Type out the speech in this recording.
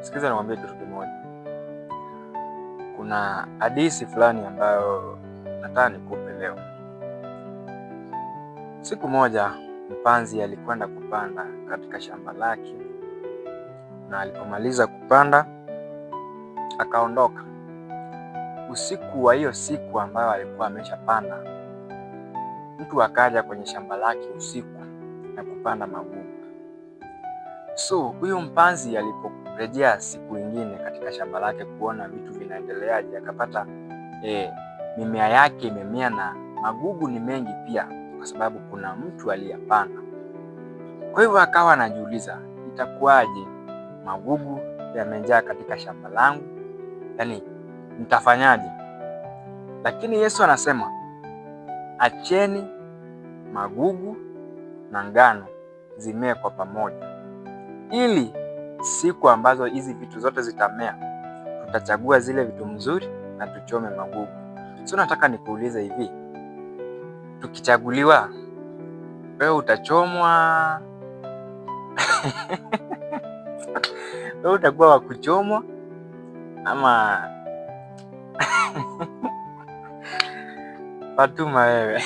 Sikiza nikwambie kitu kimoja. Kuna hadithi fulani ambayo nataka nikupe leo. Siku moja mpanzi alikwenda kupanda katika shamba lake, na alipomaliza kupanda akaondoka. Usiku wa hiyo siku ambayo alikuwa ameshapanda, mtu akaja kwenye shamba lake usiku na kupanda magugu. So huyu mpanzi aliporejea siku nyingine katika shamba lake kuona vitu vinaendeleaje, akapata mimea yake imemea na magugu ni mengi pia, kwa sababu kuna mtu aliyapanda. Kwa hivyo akawa anajiuliza, itakuwaje magugu yamejaa katika shamba langu? Yaani nitafanyaje? Lakini Yesu anasema, acheni magugu na ngano zimee kwa pamoja, ili siku ambazo hizi vitu zote zitamea, tutachagua zile vitu mzuri na tuchome magugu. So nataka nikuulize hivi, tukichaguliwa, wewe utachomwa? Wewe utakuwa wa kuchomwa ama Fatuma wewe?